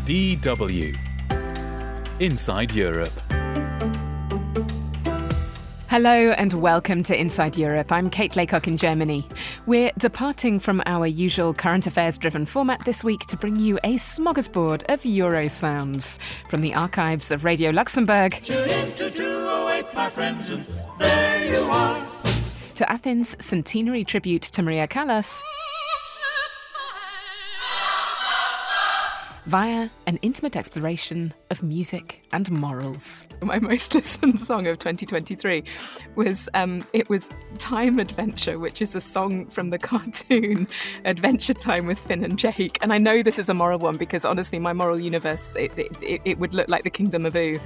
DW Inside Europe. Hello and welcome to Inside Europe. I'm Kate Laycock in Germany. We're departing from our usual current affairs-driven format this week to bring you a smorgasbord of Euro sounds from the archives of Radio Luxembourg. Tune in to 208, my friends, and there you are. To Athens' centenary tribute to Maria Callas. Via an intimate exploration of music and morals. My most listened song of 2023 was Time Adventure, which is a song from the cartoon Adventure Time with Finn and Jake. And I know this is a moral one because honestly, my moral universe, it would look like the Kingdom of Oo.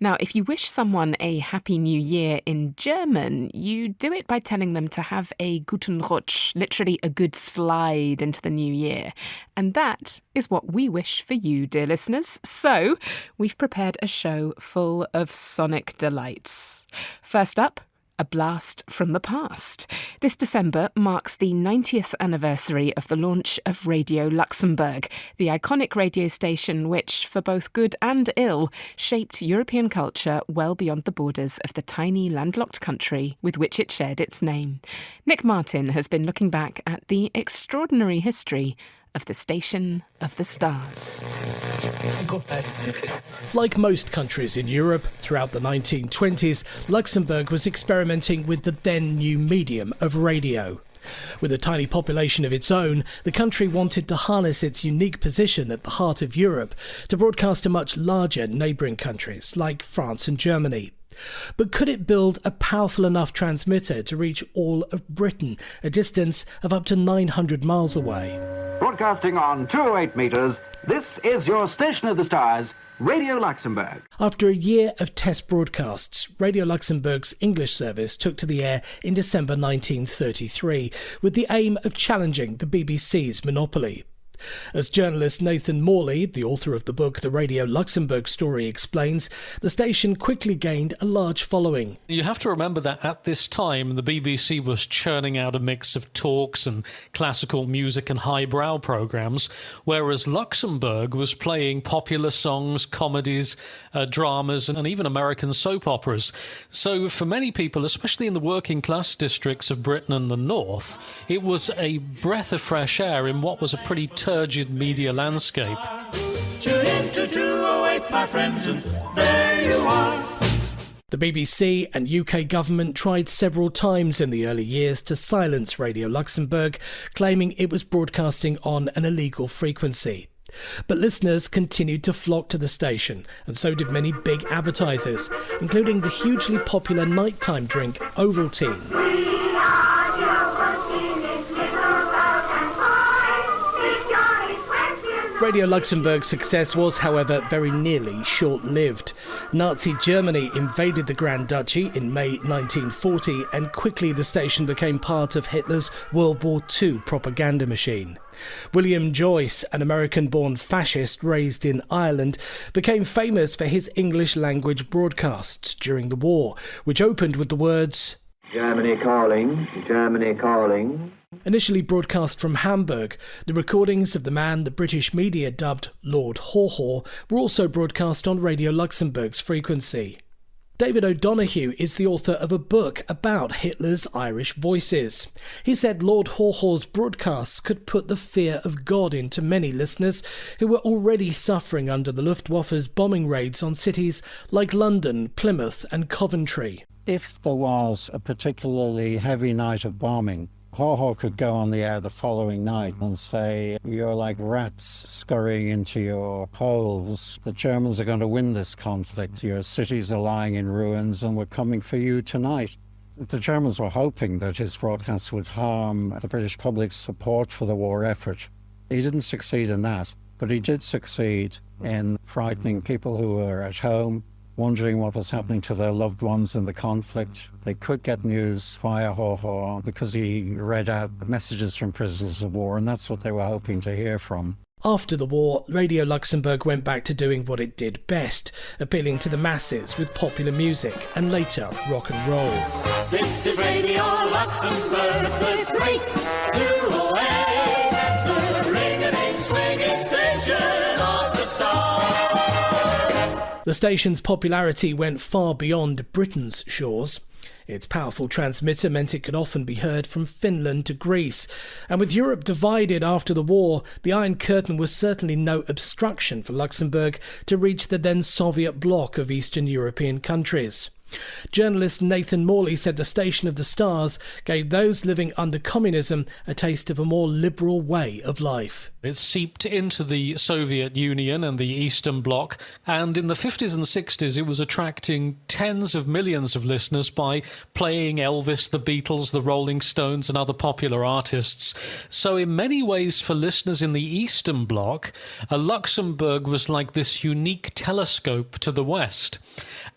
Now, if you wish someone a Happy New Year in German, you do it by telling them to have a guten Rutsch, literally a good slide into the new year. And that is what we wish for you, dear listeners. So, we've prepared a show full of sonic delights. First up, a blast from the past. This December marks the 90th anniversary of the launch of Radio Luxembourg, the iconic radio station which, for both good and ill, shaped European culture well beyond the borders of the tiny landlocked country with which it shared its name. Nick Martin has been looking back at the extraordinary history of the Station of the Stars. Like most countries in Europe, throughout the 1920s, Luxembourg was experimenting with the then new medium of radio. With a tiny population of its own, the country wanted to harness its unique position at the heart of Europe to broadcast to much larger neighbouring countries like France and Germany. But could it build a powerful enough transmitter to reach all of Britain, a distance of up to 900 miles away? Broadcasting on 208 metres, this is your Station of the Stars, Radio Luxembourg. After a year of test broadcasts, Radio Luxembourg's English service took to the air in December 1933 with the aim of challenging the BBC's monopoly. As journalist Nathan Morley, the author of the book The Radio Luxembourg Story, explains, the station quickly gained a large following. You have to remember that at this time, the BBC was churning out a mix of talks and classical music and highbrow programmes, whereas Luxembourg was playing popular songs, comedies, dramas, and even American soap operas. So for many people, especially in the working class districts of Britain and the North, it was a breath of fresh air in what was a pretty turgid media landscape. Tune in to 208, my friends, and there you are. The BBC and UK government tried several times in the early years to silence Radio Luxembourg, claiming it was broadcasting on an illegal frequency. But listeners continued to flock to the station, and so did many big advertisers, including the hugely popular nighttime drink Ovaltine. Radio Luxembourg's success was, however, very nearly short-lived. Nazi Germany invaded the Grand Duchy in May 1940, and quickly the station became part of Hitler's World War II propaganda machine. William Joyce, an American-born fascist raised in Ireland, became famous for his English-language broadcasts during the war, which opened with the words, Germany calling, Germany calling. Initially broadcast from Hamburg, the recordings of the man the British media dubbed Lord Haw Haw were also broadcast on Radio Luxembourg's frequency. David O'Donoghue is the author of a book about Hitler's Irish voices. He said Lord Haw Haw's broadcasts could put the fear of God into many listeners who were already suffering under the Luftwaffe's bombing raids on cities like London, Plymouth and Coventry. If there was a particularly heavy night of bombing, Haw-Haw could go on the air the following night and say, you're like rats scurrying into your holes. The Germans are going to win this conflict. Your cities are lying in ruins and we're coming for you tonight. The Germans were hoping that his broadcast would harm the British public's support for the war effort. He didn't succeed in that, but he did succeed in frightening people who were at home, wondering what was happening to their loved ones in the conflict. They could get news via Haw-Haw because he read out messages from prisoners of war, and that's what they were hoping to hear from. After the war, Radio Luxembourg went back to doing what it did best, appealing to the masses with popular music and later rock and roll. This is Radio Luxembourg, the great 208, the ring-a-ding swinging station of the stars. The station's popularity went far beyond Britain's shores. Its powerful transmitter meant it could often be heard from Finland to Greece. And with Europe divided after the war, the Iron Curtain was certainly no obstruction for Luxembourg to reach the then Soviet bloc of Eastern European countries. Journalist Nathan Morley said the Station of the Stars gave those living under communism a taste of a more liberal way of life. It seeped into the Soviet Union and the Eastern Bloc, and in the 50s and 60s it was attracting tens of millions of listeners by playing Elvis, the Beatles, the Rolling Stones and other popular artists. So in many ways for listeners in the Eastern Bloc, Luxembourg was like this unique telescope to the West.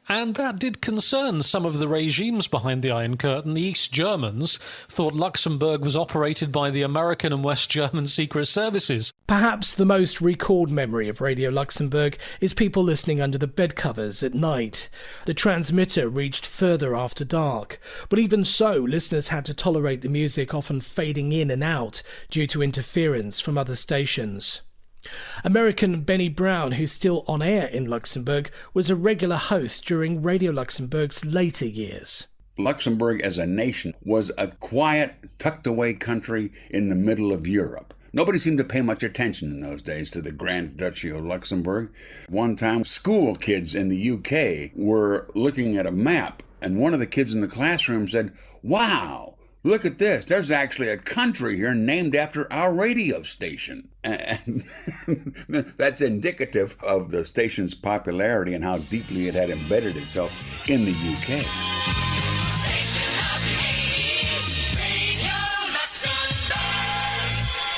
And that did concern some of the regimes behind the Iron Curtain. The East Germans thought Luxembourg was operated by the American and West German secret services. Perhaps the most recalled memory of Radio Luxembourg is people listening under the bed covers at night. The transmitter reached further after dark, but even so, listeners had to tolerate the music often fading in and out due to interference from other stations. American Benny Brown, who's still on air in Luxembourg, was a regular host during Radio Luxembourg's later years. Luxembourg as a nation was a quiet, tucked-away country in the middle of Europe. Nobody seemed to pay much attention in those days to the Grand Duchy of Luxembourg. One time, school kids in the UK were looking at a map, and one of the kids in the classroom said, "Wow! Look at this. There's actually a country here named after our radio station." And that's indicative of the station's popularity and how deeply it had embedded itself in the UK.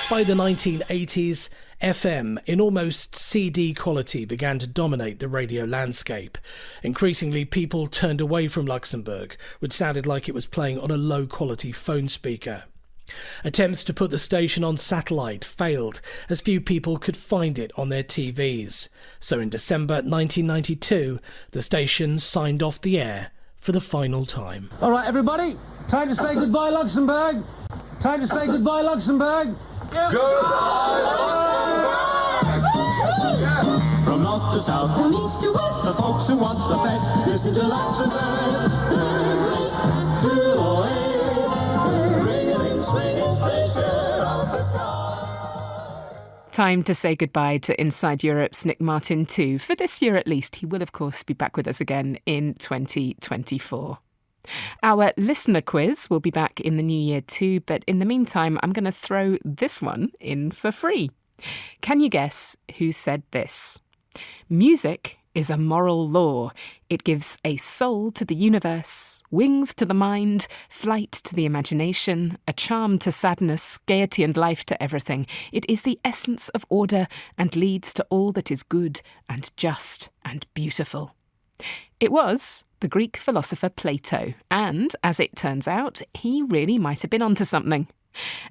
By the 1980s, FM in almost CD quality began to dominate the radio landscape. Increasingly, people turned away from Luxembourg, which sounded like it was playing on a low-quality phone speaker. Attempts to put the station on satellite failed, as few people could find it on their TVs. So in December 1992, the station signed off the air for the final time. All right, everybody, time to say goodbye, Luxembourg. Time to say goodbye, Luxembourg. From north to south, from east to west, the folks who want the best, listen to Luxembourg, the great 208, ring-a-ling swinging station of the stars. Time to say goodbye to Inside Europe's Nick Martin too. For this year at least, he will of course be back with us again in 2024. Our listener quiz will be back in the new year too, but in the meantime, I'm going to throw this one in for free. Can you guess who said this? Music is a moral law. It gives a soul to the universe, wings to the mind, flight to the imagination, a charm to sadness, gaiety and life to everything. It is the essence of order and leads to all that is good and just and beautiful. It was the Greek philosopher Plato, and, as it turns out, he really might have been onto something.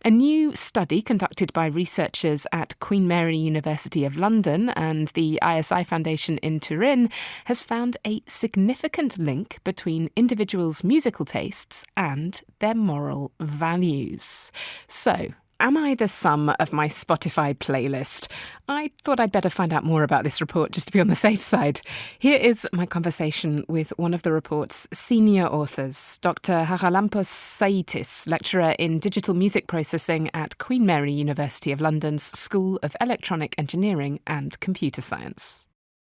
A new study conducted by researchers at Queen Mary University of London and the ISI Foundation in Turin has found a significant link between individuals' musical tastes and their moral values. So, am I the sum of my Spotify playlist? I thought I'd better find out more about this report just to be on the safe side. Here is my conversation with one of the report's senior authors, Dr. Haralampos Saitis, lecturer in digital music processing at Queen Mary University of London's School of Electronic Engineering and Computer Science.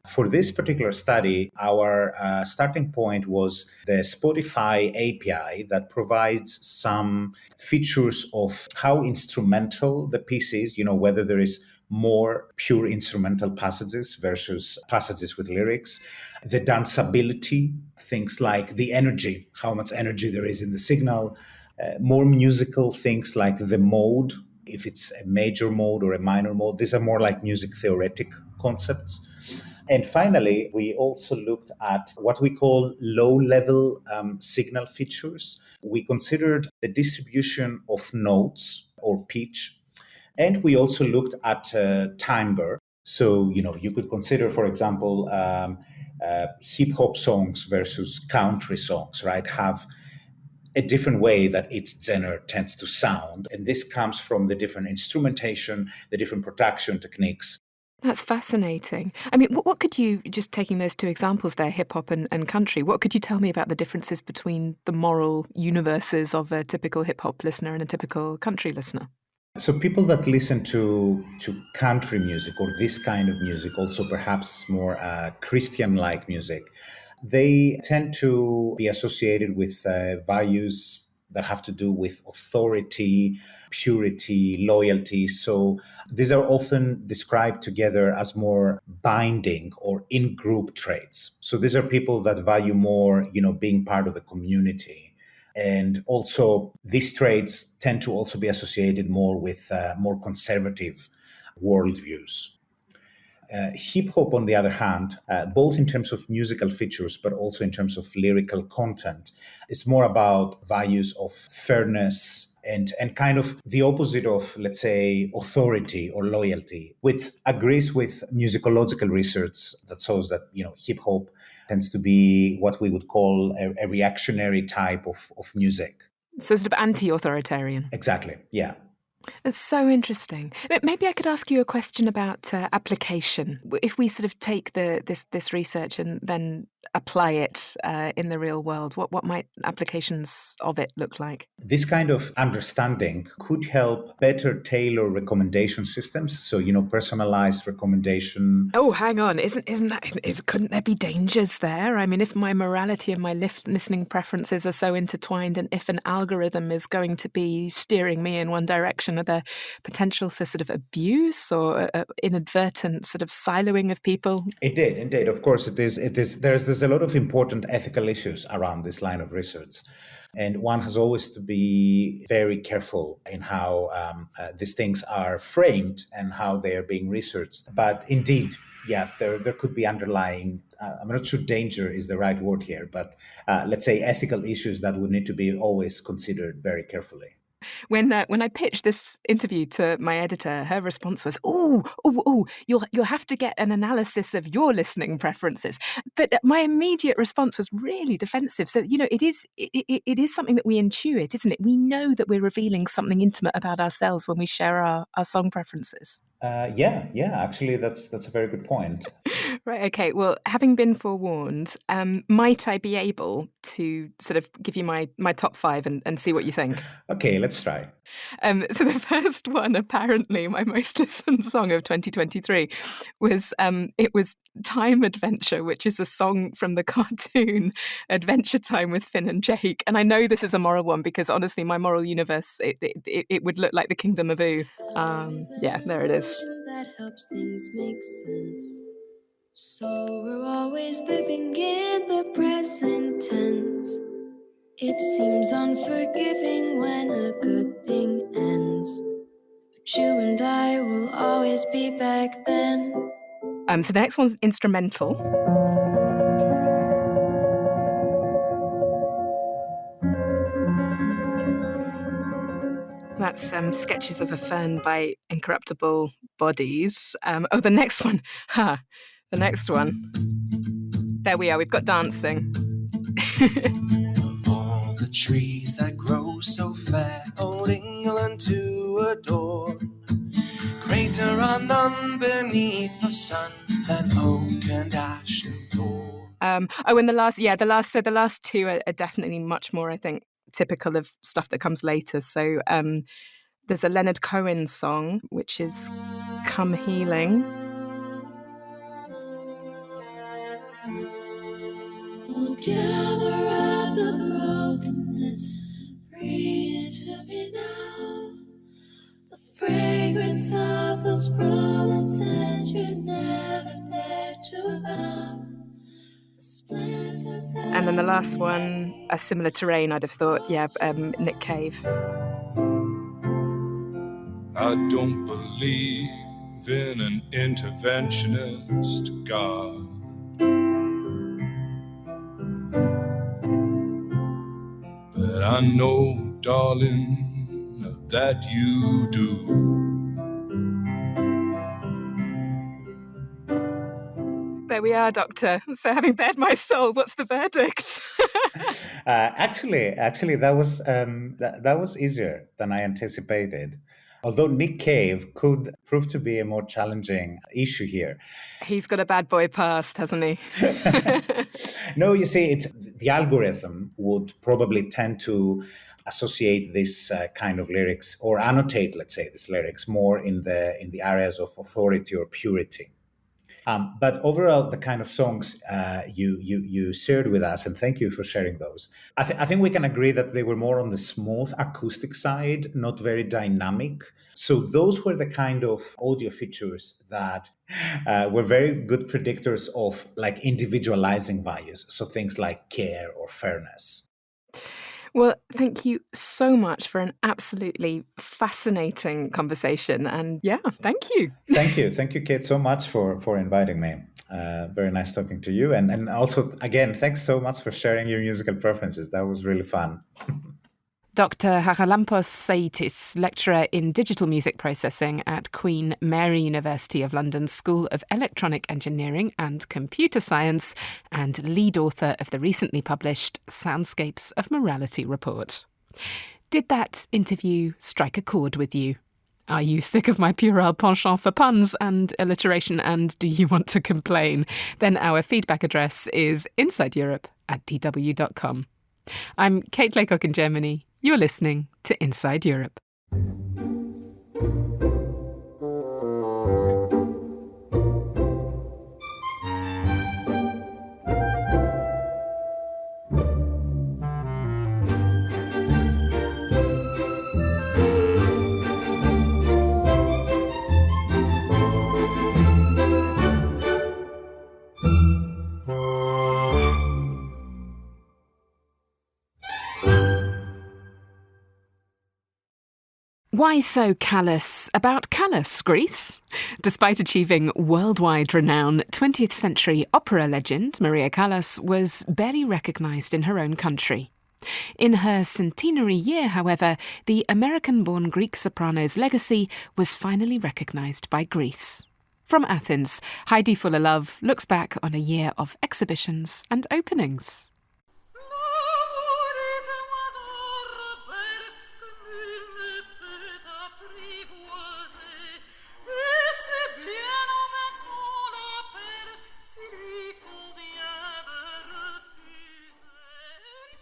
For this particular study, our starting point was the Spotify API that provides some features of how instrumental the piece is, whether there is more pure instrumental passages versus passages with lyrics, the danceability, things like the energy, how much energy there is in the signal, more musical things like the mode, if it's a major mode or a minor mode. These are more like music theoretic concepts. And finally, we also looked at what we call low-level signal features. We considered the distribution of notes or pitch, And we also looked at timbre. So, you could consider, for example, hip-hop songs versus country songs, right, have a different way that its genre tends to sound. And this comes from the different instrumentation, the different production techniques. That's fascinating. I mean, what could you, just taking those two examples there, hip-hop and country, what could you tell me about the differences between the moral universes of a typical hip-hop listener and a typical country listener? So people that listen to country music or this kind of music, also perhaps more Christian-like music, they tend to be associated with values that have to do with authority, purity, loyalty. So these are often described together as more binding or in-group traits. So these are people that value more, being part of a community. And also these traits tend to also be associated more with more conservative worldviews. Hip-hop, on the other hand, both in terms of musical features, but also in terms of lyrical content, is more about values of fairness and kind of the opposite of, let's say, authority or loyalty, which agrees with musicological research that shows that, hip-hop tends to be what we would call a reactionary type of music. So sort of anti-authoritarian. Exactly, yeah. That's so interesting. Maybe I could ask you a question about application. If we sort of take this research and then apply it in the real world, what might applications of it look like? This kind of understanding could help better tailor recommendation systems. So, personalized recommendation. Oh, hang on. Couldn't there be dangers there? I mean, if my morality and my listening preferences are so intertwined, and if an algorithm is going to be steering me in one direction, are there potential for sort of abuse or inadvertent sort of siloing of people? Indeed. Of course, it is. There's a lot of important ethical issues around this line of research. And one has always to be very careful in how these things are framed and how they are being researched. But indeed, there could be underlying, I'm not sure danger is the right word here, but let's say ethical issues that would need to be always considered very carefully. When I pitched this interview to my editor, her response was, you'll have to get an analysis of your listening preferences. But my immediate response was really defensive. So, it is something that we intuit, isn't it? We know that we're revealing something intimate about ourselves when we share our song preferences. Actually, that's a very good point. Right, okay. Well, having been forewarned, might I be able to sort of give you my top 5 and see what you think? Okay, let's try. So the first one, apparently, my most listened song of 2023 was Time Adventure, which is a song from the cartoon Adventure Time with Finn and Jake. And I know this is a moral one because, honestly, my moral universe, it would look like the Kingdom of Oo. There it is. That helps things make sense. So we're always living in the present tense. It seems unforgiving when a good thing ends. But you and I will always be back then. So the next one's instrumental. That's Sketches of a Fern by Incorruptible Bodies. The next one. The next one. There we are. We've got dancing. Of all the trees that grow so fair, old England to adore, greater are none beneath the sun than oak and ash and thorn. And the last two are definitely much more, I think, typical of stuff that comes later. So there's a Leonard Cohen song, which is Come Healing. We'll gather at the brokenness, breathe to me now. The fragrance of those promises you never dared to vow. And then the last one, a similar terrain, I'd have thought, Nick Cave. I don't believe in an interventionist God. But I know, darling, that you do. we are, Doctor. So having bared my soul, what's the verdict? Actually, that was easier than I anticipated. Although Nick Cave could prove to be a more challenging issue here. He's got a bad boy past, hasn't he? No, you see, the algorithm would probably tend to associate this kind of lyrics, or annotate, let's say, these lyrics more in the areas of authority or purity. But overall, the kind of songs you shared with us, and thank you for sharing those, I think we can agree that they were more on the smooth acoustic side, not very dynamic. So those were the kind of audio features that were very good predictors of like individualizing values. So things like care or fairness. Well, thank you so much for an absolutely fascinating conversation. And yeah, thank you. Thank you. Thank you, Kate, so much for inviting me. Very nice talking to you. And also, again, thanks so much for sharing your musical preferences. That was really fun. Dr. Charalampos Saitis, lecturer in digital music processing at Queen Mary University of London School of Electronic Engineering and Computer Science, and lead author of the recently published Soundscapes of Morality report. Did that interview strike a chord with you? Are you sick of my puerile penchant for puns and alliteration, and do you want to complain? Then our feedback address is insideeurope@dw.com. I'm Kate Laycock in Germany. You're listening to Inside Europe. Why so callous about Callas, Greece? Despite achieving worldwide renown, 20th century opera legend Maria Callas was barely recognised in her own country. In her centenary year, however, the American-born Greek soprano's legacy was finally recognised by Greece. From Athens, Heidi Fuller-Love looks back on a year of exhibitions and openings.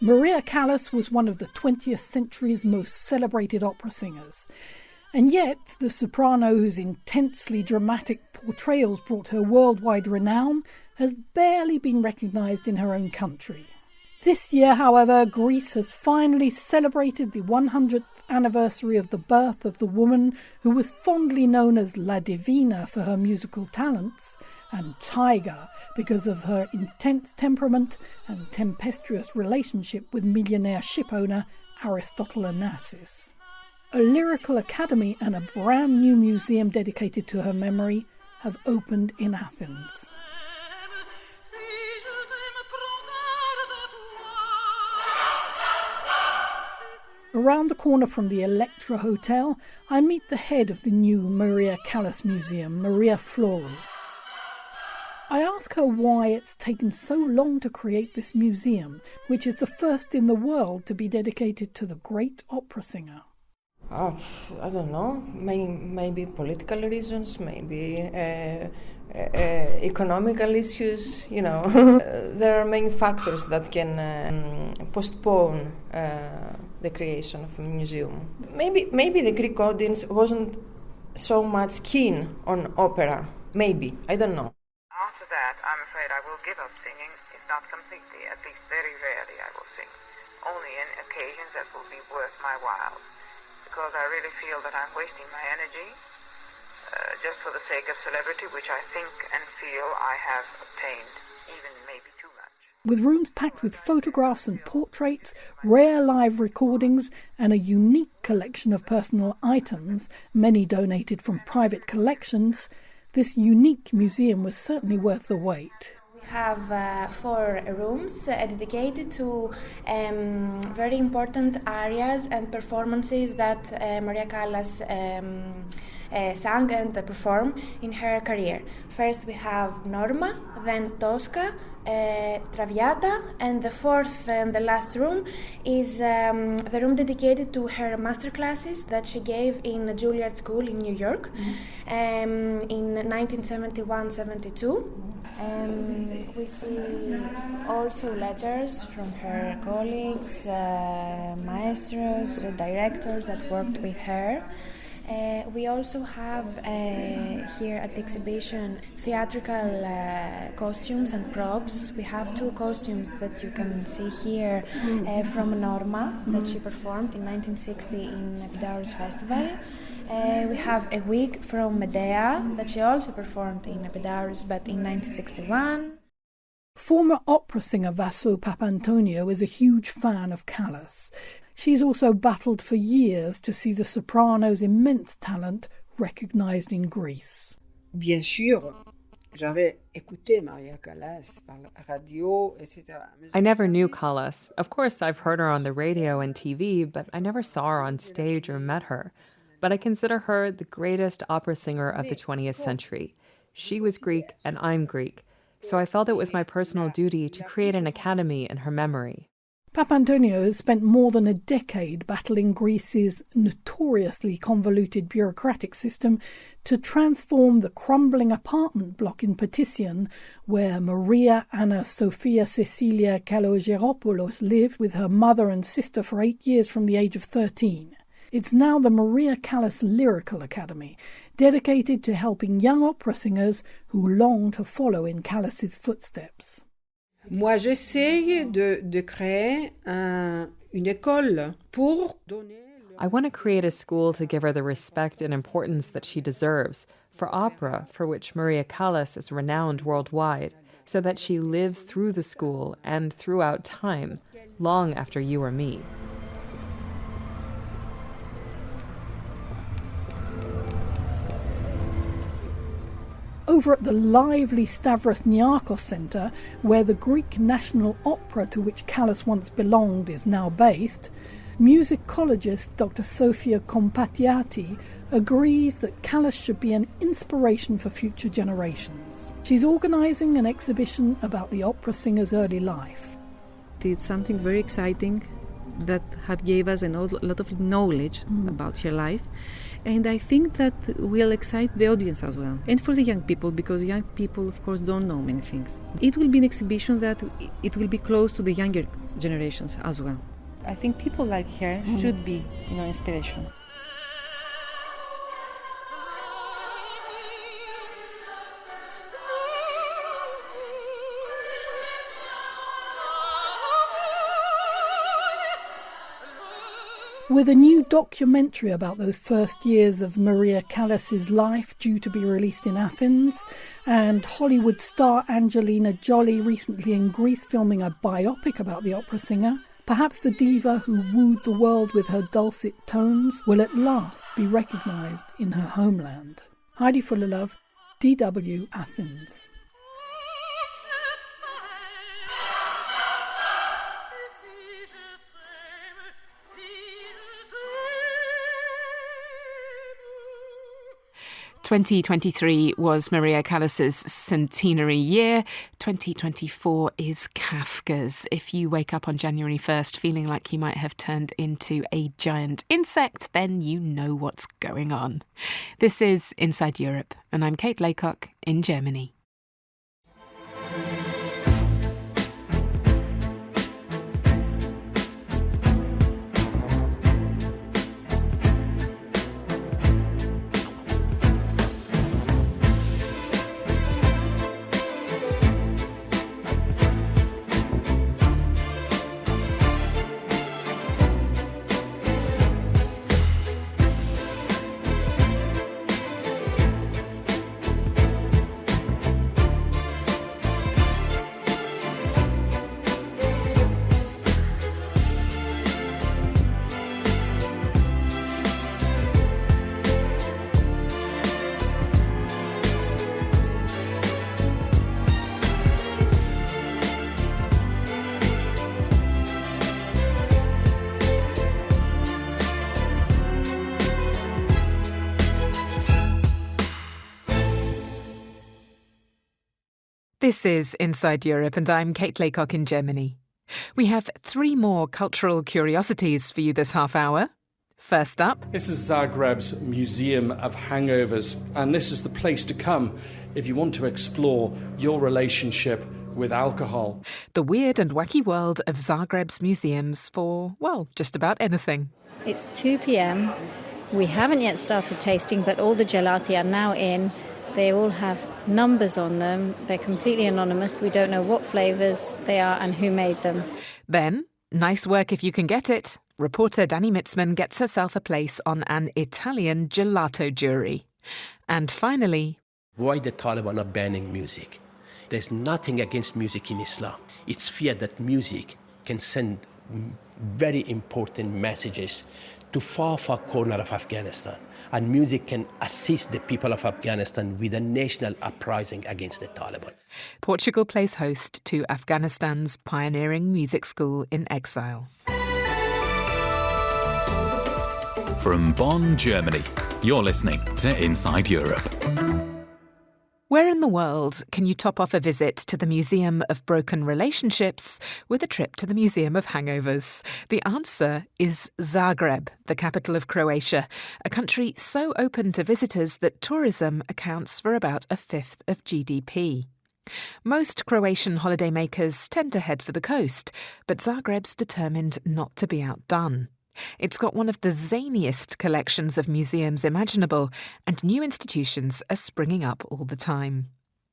Maria Callas was one of the 20th century's most celebrated opera singers, and yet the soprano whose intensely dramatic portrayals brought her worldwide renown has barely been recognised in her own country. This year, however, Greece has finally celebrated the 100th anniversary of the birth of the woman who was fondly known as La Divina for her musical talents, and Tiger because of her intense temperament and tempestuous relationship with millionaire shipowner Aristotle Onassis. A lyrical academy and a brand new museum dedicated to her memory have opened in Athens. Around the corner from the Electra Hotel, I meet the head of the new Maria Callas Museum, Maria Floru. I ask her why it's taken so long to create this museum, which is the first in the world to be dedicated to the great opera singer. I don't know, maybe political reasons, maybe economical issues, you know. There are many factors that can postpone the creation of a museum. Maybe the Greek audience wasn't so much keen on opera, maybe, I don't know. After that, I'm afraid I will give up singing, if not completely, at least very rarely I will sing. Only in occasions that will be worth my while. Because I really feel that I'm wasting my energy just for the sake of celebrity, which I think and feel I have obtained, even maybe too much. With rooms packed with photographs and portraits, rare live recordings, and a unique collection of personal items, many donated from private collections, this unique museum was certainly worth the wait. We have 4 rooms dedicated to very important areas and performances that Maria Callas sang and performed in her career. First we have Norma, then Tosca, Traviata, and the 4th and the last room is the room dedicated to her masterclasses that she gave in a Juilliard School in New York in 1971-72. We see also letters from her colleagues, maestros, directors that worked with her. We also have here at the exhibition theatrical costumes and props. We have 2 costumes that you can see here from Norma that she performed in 1960 in Epidaurus Festival. We have a wig from Medea that she also performed in Epidaurus but in 1961. Former opera singer Vassou Papantonio is a huge fan of Callas. She's also battled for years to see the soprano's immense talent recognised in Greece. Bien sûr, j'avais écouté Maria Callas par la radio, etc. I never knew Callas. Of course, I've heard her on the radio and TV, but I never saw her on stage or met her. But I consider her the greatest opera singer of the 20th century. She was Greek and I'm Greek, so I felt it was my personal duty to create an academy in her memory. Papantonio has spent more than a decade battling Greece's notoriously convoluted bureaucratic system to transform the crumbling apartment block in Patission, where Maria Anna Sophia Cecilia Kalogeropoulos lived with her mother and sister for 8 years from the age of 13. It's now the Maria Callas Lyrical Academy, dedicated to helping young opera singers who long to follow in Callas's footsteps. Moi, j'essaye de créer une école pour donner... I want to create a school to give her the respect and importance that she deserves for opera, for which Maria Callas is renowned worldwide, so that she lives through the school and throughout time, long after you or me. Over at the lively Stavros Niarchos Centre, where the Greek National Opera to which Callas once belonged is now based, musicologist Dr. Sofia Kompatiati agrees that Callas should be an inspiration for future generations. She's organising an exhibition about the opera singer's early life. It's something very exciting that have gave us a lot of knowledge about her life. And I think that will excite the audience as well. And for the young people, because young people, of course, don't know many things. It will be an exhibition that it will be close to the younger generations as well. I think people like her should be, inspiration. With a new documentary about those first years of Maria Callas's life due to be released in Athens, and Hollywood star Angelina Jolie recently in Greece filming a biopic about the opera singer, perhaps the diva who wooed the world with her dulcet tones will at last be recognised in her homeland. Heidi Fullerlove, DW Athens. "2023 was Maria Callas's centenary year. 2024 is Kafka's. If you wake up on January 1st feeling like you might have turned into a giant insect, then you know what's going on. This is Inside Europe, and I'm Kate Laycock in Germany. This is Inside Europe, and I'm Kate Laycock in Germany. We have 3 more cultural curiosities for you this half hour. First up, this is Zagreb's Museum of Hangovers, and this is the place to come if you want to explore your relationship with alcohol. The weird and wacky world of Zagreb's museums for, well, just about anything. It's 2 p.m. We haven't yet started tasting, but all the gelati are now in. They all have numbers on them. They're completely anonymous. We don't know what flavours they are and who made them. Then, nice work if you can get it. Reporter Danny Mitzman gets herself a place on an Italian gelato jury. And finally... Why the Taliban are banning music? There's nothing against music in Islam. It's fear that music can send very important messages to far corner of Afghanistan. And music can assist the people of Afghanistan with a national uprising against the Taliban. Portugal plays host to Afghanistan's pioneering music school in exile. From Bonn, Germany, you're listening to Inside Europe. Where in the world can you top off a visit to the Museum of Broken Relationships with a trip to the Museum of Hangovers? The answer is Zagreb, the capital of Croatia, a country so open to visitors that tourism accounts for about 1/5 of GDP. Most Croatian holidaymakers tend to head for the coast, but Zagreb's determined not to be outdone. It's got one of the zaniest collections of museums imaginable, and new institutions are springing up all the time.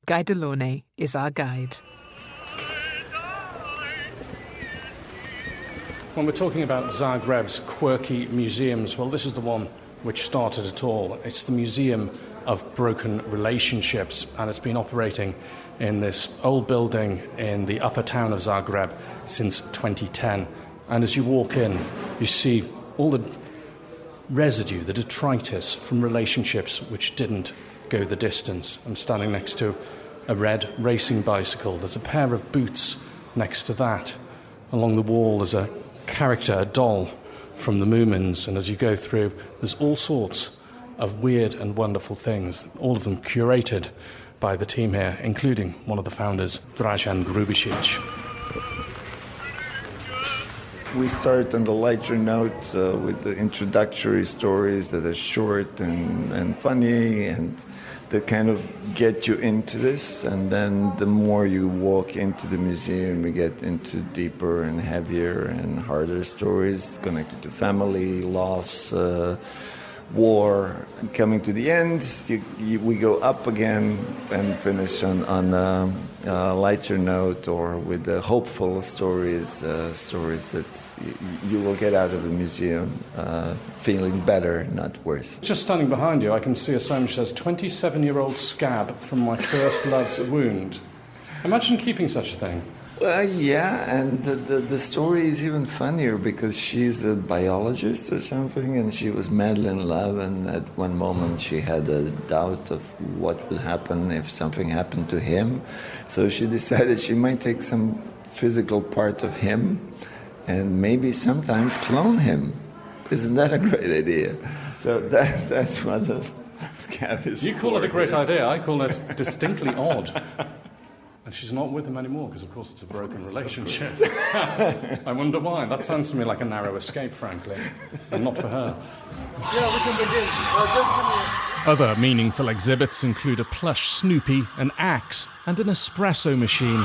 Guy Delaunay is our guide. When we're talking about Zagreb's quirky museums, well, this is the one which started it all. It's the Museum of Broken Relationships, and it's been operating in this old building in the upper town of Zagreb since 2010. And as you walk in, you see all the residue, the detritus from relationships which didn't go the distance. I'm standing next to a red racing bicycle. There's a pair of boots next to that. Along the wall, there's a character, a doll from the Moomins. And as you go through, there's all sorts of weird and wonderful things, all of them curated by the team here, including one of the founders, Dražan Grubisic. We start on the lighter note with the introductory stories that are short and funny and that kind of get you into this. And then the more you walk into the museum, we get into deeper and heavier and harder stories connected to family, loss, war. Coming to the end, we go up again and finish on a lighter note or with the hopeful stories that you will get out of the museum feeling better, not worse. Just standing behind you, I can see a sign which says 27-year-old scab from my first love's wound. Imagine keeping such a thing. Yeah, and the story is even funnier because she's a biologist or something, and she was madly in love, and at one moment she had a doubt of what would happen if something happened to him. So she decided she might take some physical part of him and maybe sometimes clone him. Isn't that a great idea? So that's what the scab is. You call it a great idea, I call it distinctly odd. And she's not with him anymore because, of course, it's a broken relationship. I wonder why. That sounds to me like a narrow escape, frankly, and not for her. Yeah, we can begin. Other meaningful exhibits include a plush Snoopy, an axe, and an espresso machine.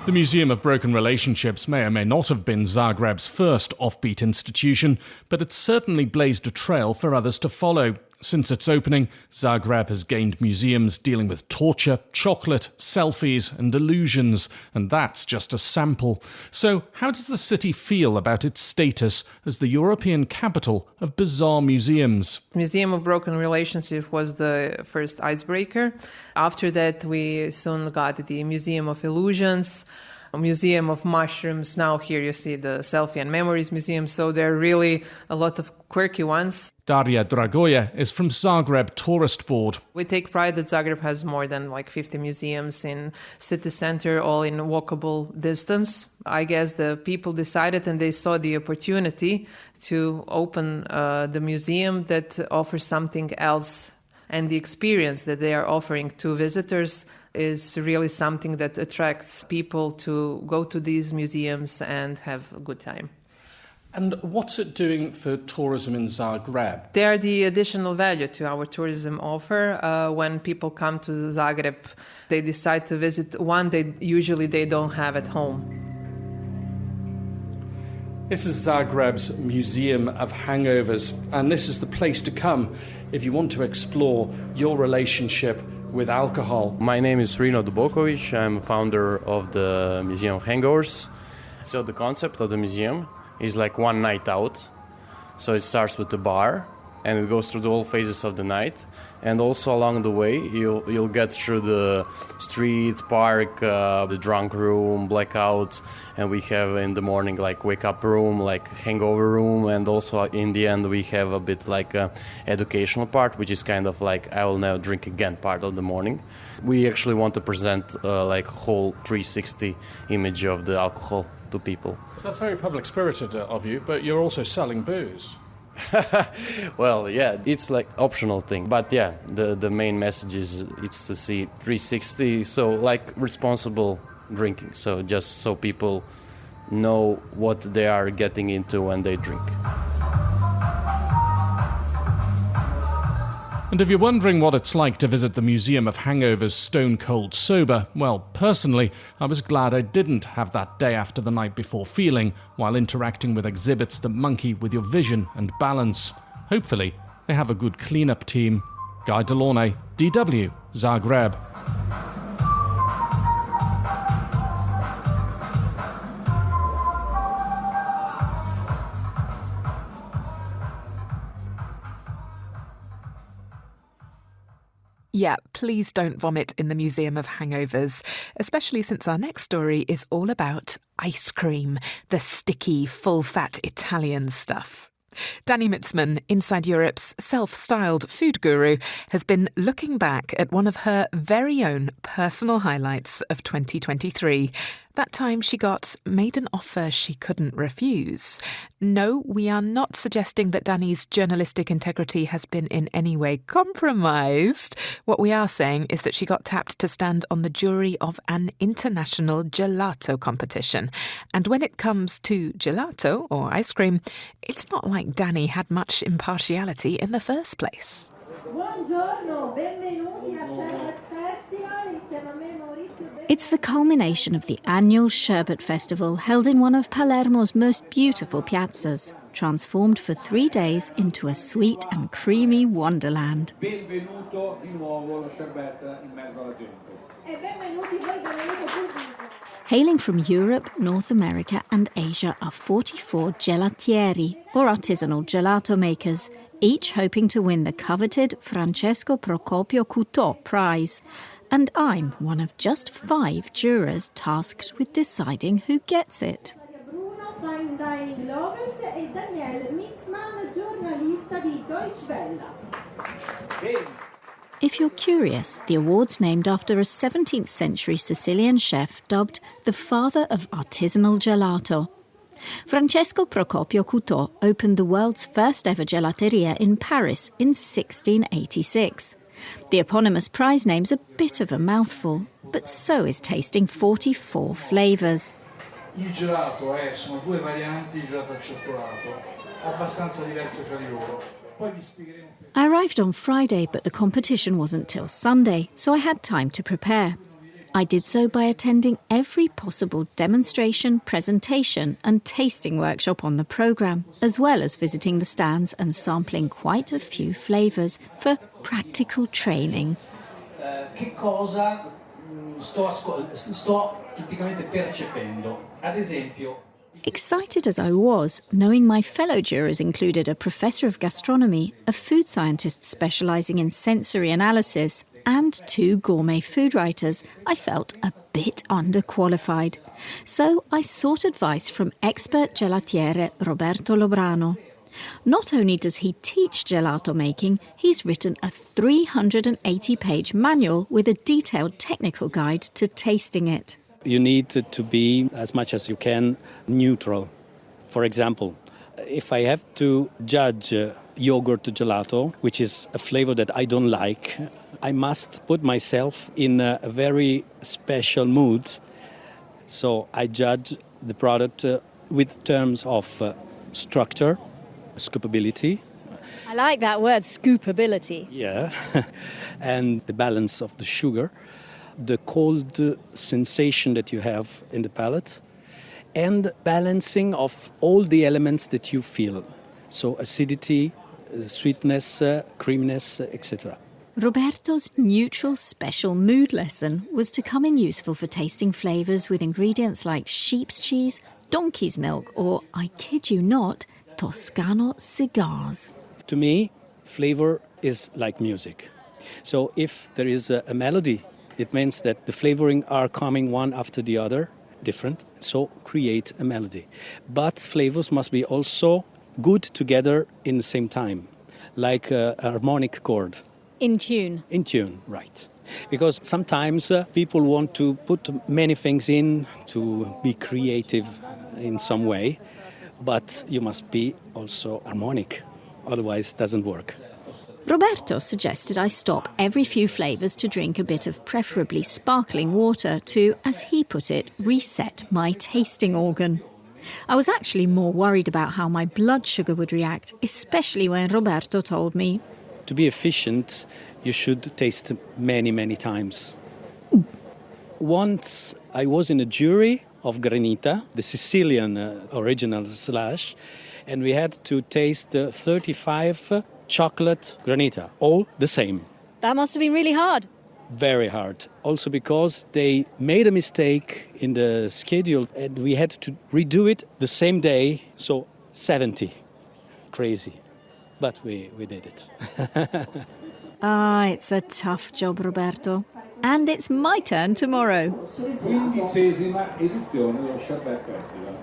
The Museum of Broken Relationships may or may not have been Zagreb's first offbeat institution, but it certainly blazed a trail for others to follow. Since its opening, Zagreb has gained museums dealing with torture, chocolate, selfies and illusions, and that's just a sample. So how does the city feel about its status as the European capital of bizarre museums? Museum of Broken Relationships was the first icebreaker. After that, we soon got the Museum of Illusions, a Museum of Mushrooms. Now here you see the Selfie and Memories Museum, so there are really a lot of quirky ones. Daria Dragoja is from Zagreb Tourist Board. We take pride that Zagreb has more than 50 museums in city center, all in walkable distance. I guess the people decided and they saw the opportunity to open the museum that offers something else, and the experience that they are offering to visitors is really something that attracts people to go to these museums and have a good time. And what's it doing for tourism in Zagreb? They are the additional value to our tourism offer. When people come to Zagreb, they decide to visit one they usually don't have at home. This is Zagreb's Museum of Hangovers, and this is the place to come if you want to explore your relationship with alcohol. My name is Rino Dubokovic. I'm founder of the Museum of Hangovers. So the concept of the museum is like one night out. So it starts with the bar and it goes through the whole phases of the night. And also along the way, you'll get through the street, park, the drunk room, blackout, and we have in the morning like wake up room, like hangover room, and also in the end we have a bit like a educational part, which is kind of like I will never drink again part of the morning. We actually want to present like whole 360 image of the alcohol to people. That's very public-spirited of you, but you're also selling booze. Well, yeah, it's like optional thing. But yeah, the main message is it's to see 360, so like responsible drinking. So just so people know what they are getting into when they drink. And if you're wondering what it's like to visit the Museum of Hangovers stone cold sober, well, personally, I was glad I didn't have that day after the night before feeling while interacting with exhibits that monkey with your vision and balance. Hopefully, they have a good clean-up team. Guy Delaunay, DW, Zagreb. Yeah, please don't vomit in the Museum of Hangovers, especially since our next story is all about ice cream, the sticky, full-fat Italian stuff. Danny Mitzman, Inside Europe's self-styled food guru, has been looking back at one of her very own personal highlights of 2023. That time she got made an offer she couldn't refuse. No, we are not suggesting that Danny's journalistic integrity has been in any way compromised. What we are saying is that she got tapped to stand on the jury of an international gelato competition. And when it comes to gelato, or ice cream, it's not like Danny had much impartiality in the first place. Buongiorno, benvenuti a Sherbet Festival. Insieme a me Maurizio. It's the culmination of the annual Sherbet Festival held in one of Palermo's most beautiful piazzas, transformed for 3 days into a sweet and creamy wonderland. Benvenuto di nuovo lo Sherbet in mezzo alla gente. E benvenuti voi, benvenuto pubblico. Hailing from Europe, North America and Asia are 44 gelatieri, or artisanal gelato makers, each hoping to win the coveted Francesco Procopio Couteau prize. And I'm one of just 5 jurors tasked with deciding who gets it. Bruno, fine dining lovers, e Daniel Mitzman, giornalista di Deutsche Welle. If you're curious, the award's named after a 17th century Sicilian chef dubbed the father of artisanal gelato. Francesco Procopio Couteau opened the world's first ever gelateria in Paris in 1686. The eponymous prize name's a bit of a mouthful, but so is tasting 44 flavours. Il gelato sono 2 varianti di gelato al cioccolato, abbastanza diverse fra di loro. Poi vi spiegheremo. I arrived on Friday, but the competition wasn't till Sunday, so I had time to prepare. I did so by attending every possible demonstration, presentation and tasting workshop on the programme, as well as visiting the stands and sampling quite a few flavours for practical training. Che cosa sto praticamente percependo? Ad esempio, excited as I was, knowing my fellow jurors included a professor of gastronomy, a food scientist specialising in sensory analysis, and 2 gourmet food writers, I felt a bit underqualified. So I sought advice from expert gelatiere Roberto Lobrano. Not only does he teach gelato making, he's written a 380-page manual with a detailed technical guide to tasting it. You need to be, as much as you can, neutral. For example, if I have to judge yogurt gelato, which is a flavor that I don't like, I must put myself in a very special mood. So I judge the product with terms of structure, scoopability. I like that word, scoopability. Yeah, and the balance of the sugar, the cold sensation that you have in the palate, and balancing of all the elements that you feel. So acidity, sweetness, creaminess, etc. Roberto's neutral special mood lesson was to come in useful for tasting flavours with ingredients like sheep's cheese, donkey's milk, or, I kid you not, Toscano cigars. To me, flavour is like music. So if there is a melody, it means that the flavouring are coming one after the other, different, so create a melody. But flavours must be also good together in the same time, like a harmonic chord. In tune. In tune, right. Because sometimes people want to put many things in to be creative in some way, but you must be also harmonic, otherwise it doesn't work. Roberto suggested I stop every few flavours to drink a bit of preferably sparkling water to, as he put it, reset my tasting organ. I was actually more worried about how my blood sugar would react, especially when Roberto told me, to be efficient, you should taste many, many times. Once I was in a jury of Granita, the Sicilian original slash, and we had to taste 35 chocolate Granita, all the same. That must have been really hard. Very hard. Also because they made a mistake in the schedule and we had to redo it the same day, so 70. Crazy. But we did it. It's a tough job, Roberto. And it's my turn tomorrow. 15ª edizione dello Sherbet Festival.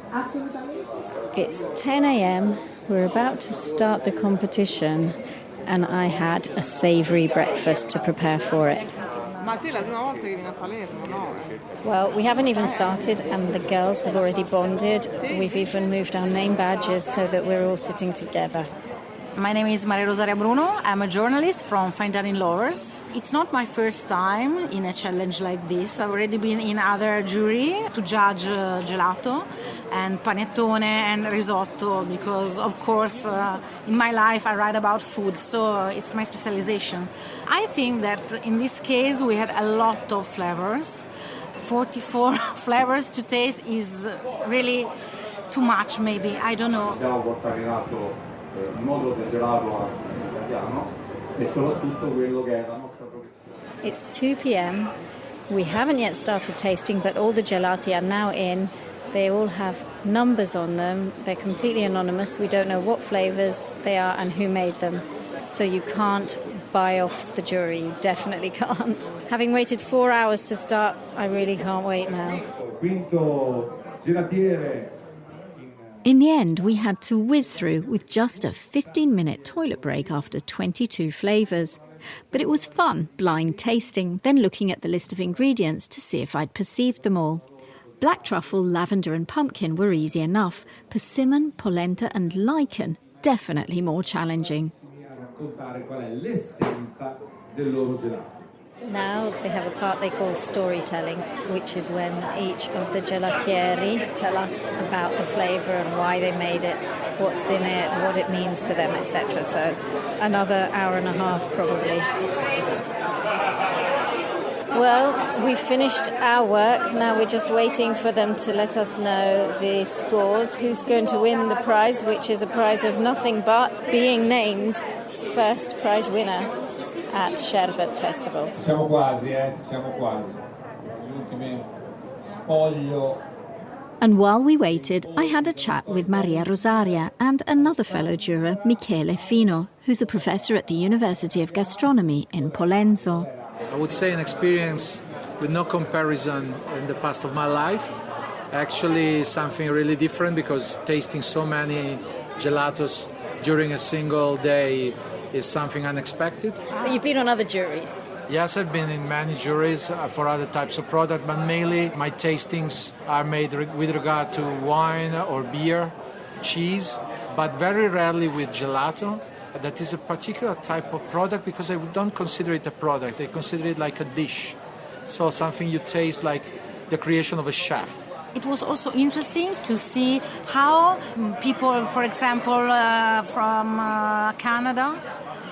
It's 10 a.m. We're about to start the competition, and I had a savoury breakfast to prepare for it. Well, we haven't even started, and the girls have already bonded. We've even moved our name badges so that we're all sitting together. My name is Maria Rosaria Bruno. I'm a journalist from Fine Dining Lovers. It's not my first time in a challenge like this. I've already been in other jury to judge gelato and panettone and risotto because, of course, in my life I write about food, so it's my specialization. I think that in this case we had a lot of flavors. 44 flavors to taste is really too much, maybe. I don't know. It's 2 p.m. We haven't yet started tasting, but all the gelati are now in. They all have numbers on them. They're completely anonymous. We don't know what flavours they are and who made them. So you can't buy off the jury. You definitely can't. Having waited 4 hours to start, I really can't wait now. In the end, we had to whiz through with just a 15-minute toilet break after 22 flavours. But it was fun, blind tasting, then looking at the list of ingredients to see if I'd perceived them all. Black truffle, lavender and pumpkin were easy enough. Persimmon, polenta and lichen, definitely more challenging. Now they have a part they call storytelling, which is when each of the gelatieri tell us about the flavour and why they made it, what's in it, what it means to them, etc. So another hour and a half probably. Well, we've finished our work. Now we're just waiting for them to let us know the scores, who's going to win the prize, which is a prize of nothing but being named first prize winner at Sherbet Festival. Siamo quasi. Gli ultimi spoglio. And while we waited, I had a chat with Maria Rosaria and another fellow juror, Michele Fino, who's a professor at the University of Gastronomy in Polenzo. I would say an experience with no comparison in the past of my life. Actually something really different because tasting so many gelatos during a single day is something unexpected. You've been on other juries. Yes, I've been in many juries for other types of product, but mainly my tastings are made with regard to wine or beer, cheese, but very rarely with gelato. that is a particular type of product because I don't consider it a product. I consider it like a dish. So something you taste like the creation of a chef. It was also interesting to see how people, for example, from Canada,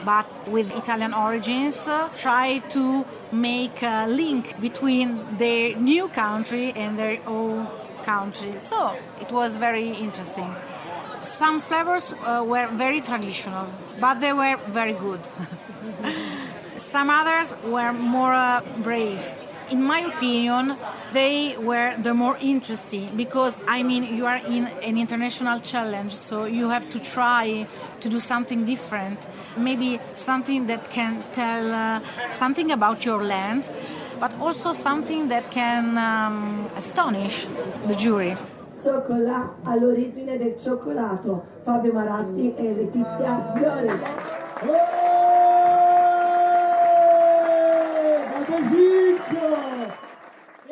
but with Italian origins, try to make a link between their new country and their own country. So it was very interesting. Some flavors were very traditional, but they were very good. Some others were more brave. In my opinion, they were the more interesting because, you are in an international challenge, so you have to try to do something different, maybe something that can tell something about your land, but also something that can astonish the jury. Cioccola all'origine del cioccolato, Fabio Marasti e Letizia Flores.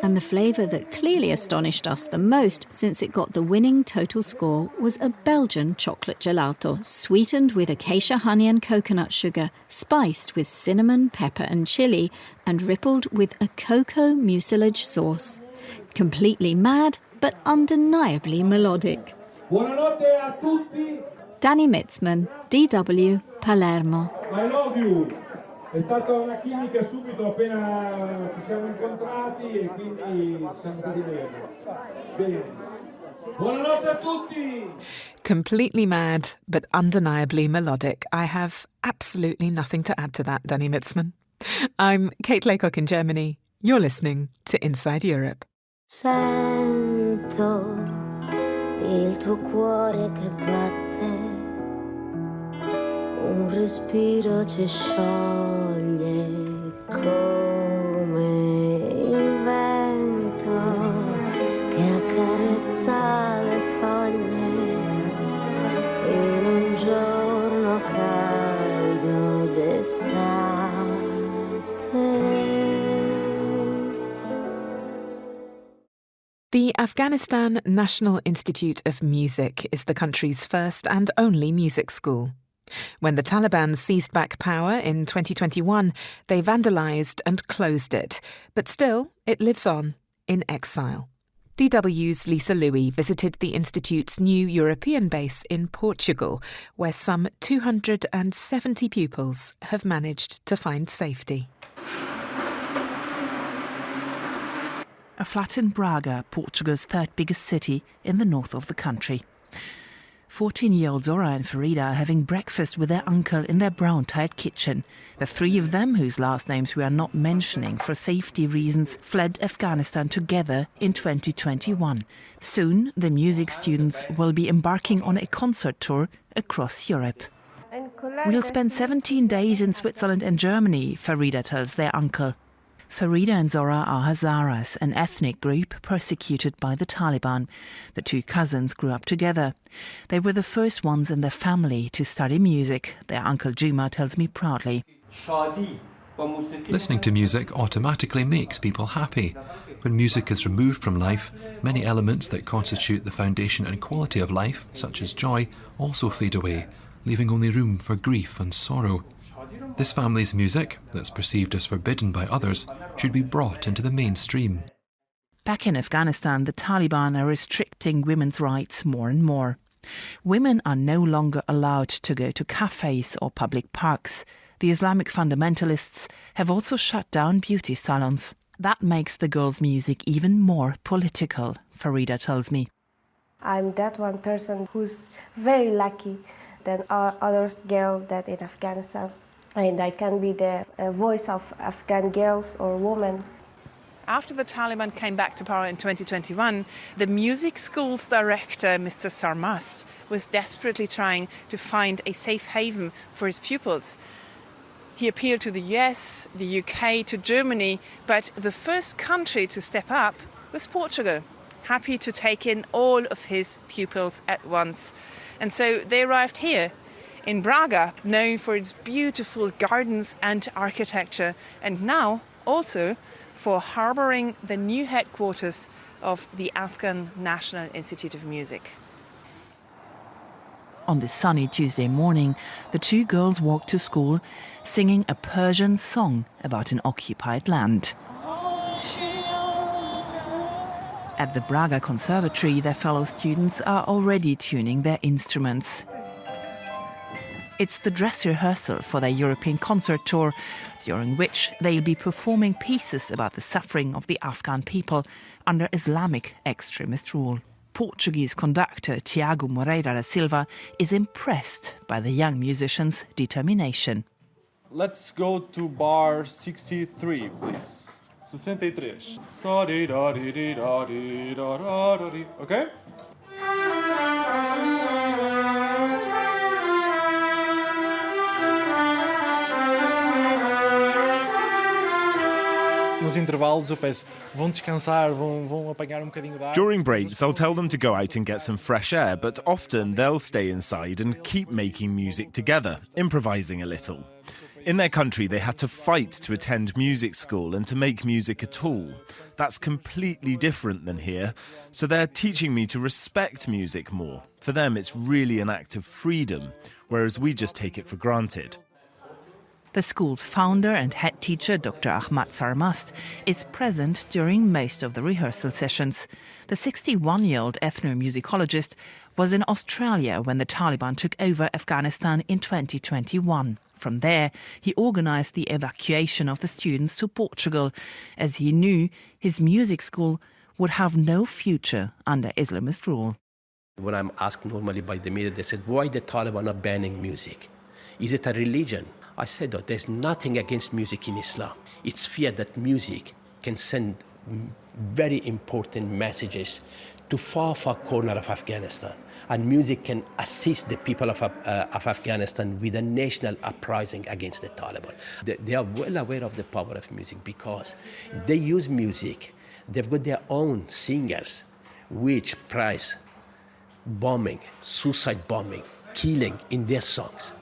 And the flavour that clearly astonished us the most, since it got the winning total score, was a Belgian chocolate gelato, sweetened with acacia honey and coconut sugar, spiced with cinnamon, pepper and chilli, and rippled with a cocoa mucilage sauce. Completely mad, but undeniably melodic. Buonanotte a tutti. Danny Mitzman, DW, Palermo. I love you. È stata una chimica subito appena ci siamo incontrati e quindi siamo stati bene. Bene. Buonanotte a tutti. Completely mad, but undeniably melodic. I have absolutely nothing to add to that, Danny Mitzman. I'm Kate Laycock in Germany. You're listening to Inside Europe. Sento il tuo cuore che batte, un respiro ci scioglie come il vento che accarezza le foglie in un giorno caldo d'estate. The Afghanistan National Institute of Music is the country's first and only music school. When the Taliban seized back power in 2021, they vandalised and closed it. But still, it lives on, in exile. DW's Lisa Louis visited the Institute's new European base in Portugal, where some 270 pupils have managed to find safety. A flat in Braga, Portugal's third biggest city in the north of the country. 14-year-old Zora and Farida are having breakfast with their uncle in their brown-tiled kitchen. The three of them, whose last names we are not mentioning for safety reasons, fled Afghanistan together in 2021. Soon, the music students will be embarking on a concert tour across Europe. We'll spend 17 days in Switzerland and Germany, Farida tells their uncle. Farida and Zora are Hazaras, an ethnic group persecuted by the Taliban. The two cousins grew up together. They were the first ones in their family to study music, their uncle Juma tells me proudly. Listening to music automatically makes people happy. When music is removed from life, many elements that constitute the foundation and quality of life, such as joy, also fade away, leaving only room for grief and sorrow. This family's music, that's perceived as forbidden by others, should be brought into the mainstream. Back in Afghanistan, the Taliban are restricting women's rights more and more. Women are no longer allowed to go to cafes or public parks. The Islamic fundamentalists have also shut down beauty salons. That makes the girls' music even more political, Farida tells me. I'm that one person who's very lucky than other girls that in Afghanistan. And I can be the voice of Afghan girls or women. After the Taliban came back to power in 2021, the music school's director, Mr. Sarmast, was desperately trying to find a safe haven for his pupils. He appealed to the US, the UK, to Germany, but the first country to step up was Portugal, happy to take in all of his pupils at once. And so they arrived here, in Braga, known for its beautiful gardens and architecture, and now also for harbouring the new headquarters of the Afghan National Institute of Music. On this sunny Tuesday morning, the two girls walked to school singing a Persian song about an occupied land. At the Braga Conservatory, their fellow students are already tuning their instruments. It's the dress rehearsal for their European concert tour, during which they'll be performing pieces about the suffering of the Afghan people under Islamic extremist rule. Portuguese conductor Tiago Moreira da Silva is impressed by the young musicians' determination. Let's go to bar 63, please. 63. Okay? During breaks, I'll tell them to go out and get some fresh air, but often they'll stay inside and keep making music together, improvising a little. In their country, they had to fight to attend music school and to make music at all. That's completely different than here, so they're teaching me to respect music more. For them, it's really an act of freedom, whereas we just take it for granted. The school's founder and head teacher, Dr. Ahmad Sarmast, is present during most of the rehearsal sessions. The 61-year-old ethnomusicologist was in Australia when the Taliban took over Afghanistan in 2021. From there, he organised the evacuation of the students to Portugal, as he knew his music school would have no future under Islamist rule. When I'm asked normally by the media, they said, why the Taliban are banning music? Is it a religion? I said, oh, there's nothing against music in Islam. It's fear that music can send very important messages to far corner of Afghanistan. And music can assist the people of Afghanistan with a national uprising against the Taliban. They are well aware of the power of music because they use music. They've got their own singers which prize bombing, suicide bombing, killing in their songs.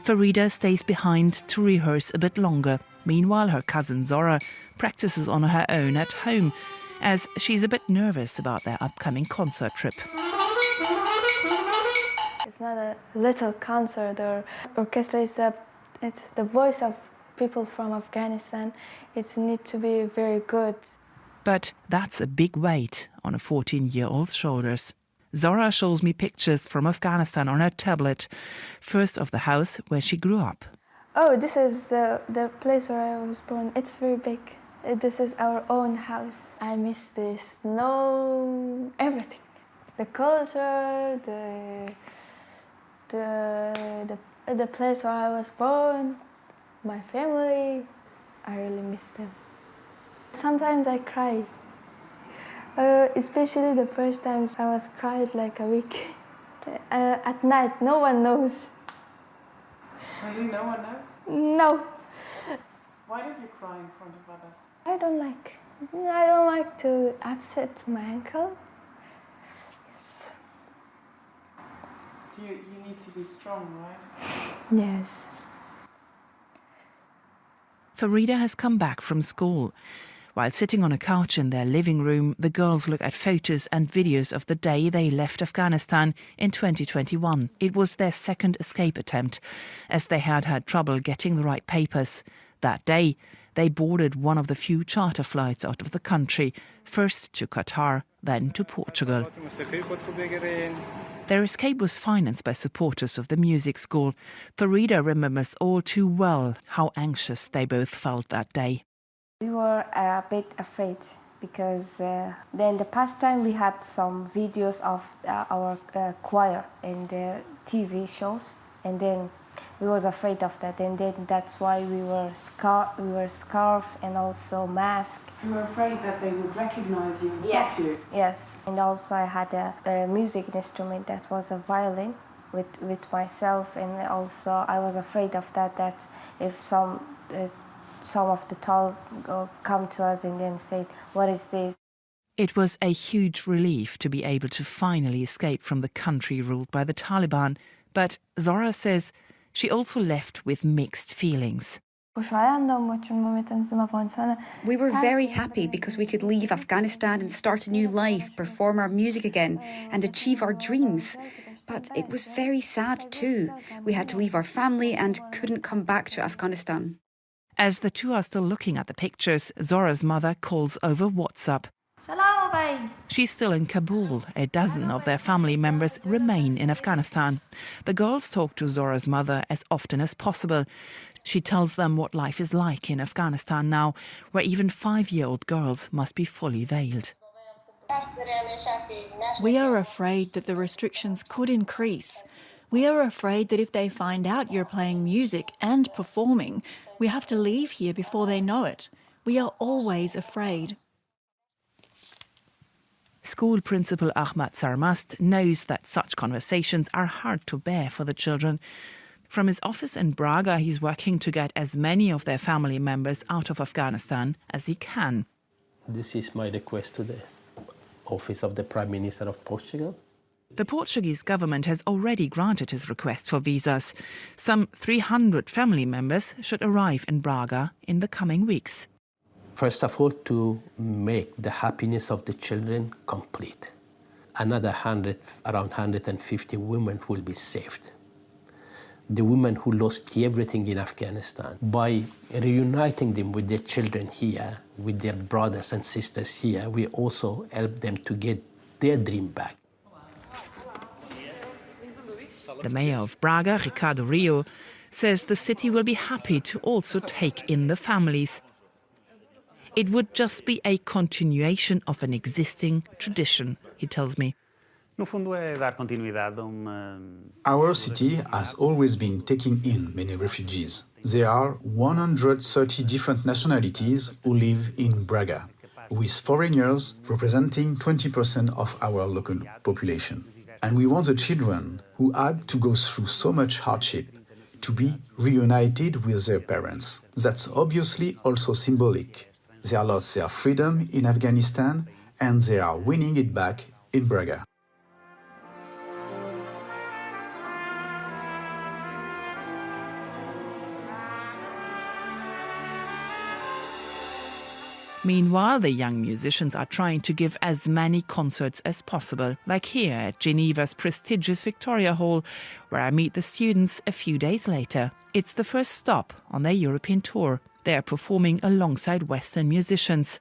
Farida stays behind to rehearse a bit longer. Meanwhile, her cousin Zora practices on her own at home, as she's a bit nervous about their upcoming concert trip. It's not a little concert or orchestra, it's the voice of people from Afghanistan. It needs to be very good. But that's a big weight on a 14-year-old's shoulders. Zora shows me pictures from Afghanistan on her tablet, first of the house where she grew up. Oh, this is the place where I was born. It's very big. This is our own house. I miss the snow, everything. The culture, the place where I was born, my family. I really miss them. Sometimes I cry. Especially the first time I was cried like a week. At night, no one knows. Really, no one knows? No. Why did you cry in front of others? I don't like to upset my uncle. Yes. You need to be strong, right? Yes. Farida has come back from school. While sitting on a couch in their living room, the girls look at photos and videos of the day they left Afghanistan in 2021. It was their second escape attempt, as they had had trouble getting the right papers. That day, they boarded one of the few charter flights out of the country, first to Qatar, then to Portugal. Their escape was financed by supporters of the music school. Farida remembers all too well how anxious they both felt that day. We were a bit afraid because then the past time we had some videos of our choir in the TV shows, and then we was afraid of that, and then that's why we were scarf and also mask. You were afraid that they would recognize you and stop you? Yes, and also I had a music instrument that was a violin with myself, and also I was afraid of that if some of the Taliban come to us and then say, what is this? It was a huge relief to be able to finally escape from the country ruled by the Taliban, but Zora says she also left with mixed feelings. We were very happy because we could leave Afghanistan and start a new life, perform our music again and achieve our dreams. But it was very sad too. We had to leave our family and couldn't come back to Afghanistan. As the two are still looking at the pictures, Zora's mother calls over WhatsApp. She's still in Kabul. A dozen of their family members remain in Afghanistan. The girls talk to Zora's mother as often as possible. She tells them what life is like in Afghanistan now, where even 5-year-old girls must be fully veiled. We are afraid that the restrictions could increase. We are afraid that if they find out you're playing music and performing, we have to leave here before they know it. We are always afraid. School principal Ahmad Sarmast knows that such conversations are hard to bear for the children. From his office in Braga, he's working to get as many of their family members out of Afghanistan as he can. This is my request to the Office of the Prime Minister of Portugal. The Portuguese government has already granted his request for visas. Some 300 family members should arrive in Braga in the coming weeks. First of all, to make the happiness of the children complete. Another around 150 women will be saved. The women who lost everything in Afghanistan, by reuniting them with their children here, with their brothers and sisters here, we also help them to get their dream back. The mayor of Braga, Ricardo Rio, says the city will be happy to also take in the families. It would just be a continuation of an existing tradition, he tells me. Our city has always been taking in many refugees. There are 130 different nationalities who live in Braga, with foreigners representing 20% of our local population. And we want the children who had to go through so much hardship to be reunited with their parents. That's obviously also symbolic. They lost their freedom in Afghanistan and they are winning it back in Braga. Meanwhile, the young musicians are trying to give as many concerts as possible, like here at Geneva's prestigious Victoria Hall, where I meet the students a few days later. It's the first stop on their European tour. They are performing alongside Western musicians.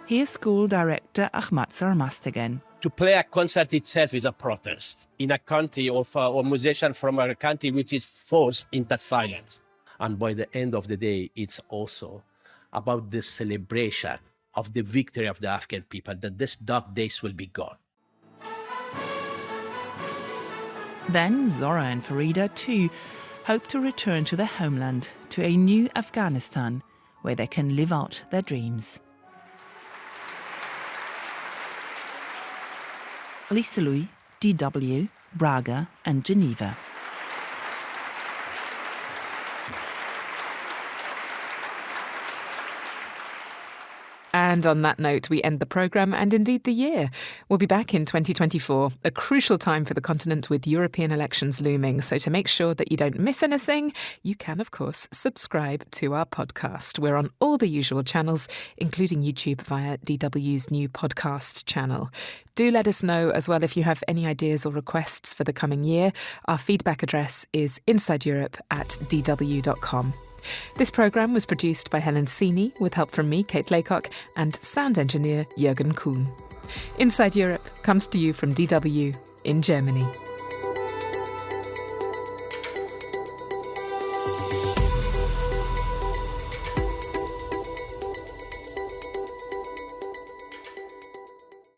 Here's school director Ahmad Sarmast again. To play a concert itself is a protest in a country or musician from a country which is forced into silence. And by the end of the day, it's also about the celebration of the victory of the Afghan people, that this dark days will be gone. Then Zora and Farida too hope to return to their homeland, to a new Afghanistan, where they can live out their dreams. Lisa Louis, DW, Braga and Geneva. And on that note, we end the programme and indeed the year. We'll be back in 2024, a crucial time for the continent with European elections looming. So to make sure that you don't miss anything, you can, of course, subscribe to our podcast. We're on all the usual channels, including YouTube via DW's new podcast channel. Do let us know as well if you have any ideas or requests for the coming year. Our feedback address is insideeurope@dw.com. This programme was produced by Helen Seeney with help from me, Kate Laycock, and sound engineer Jürgen Kuhn. Inside Europe comes to you from DW in Germany.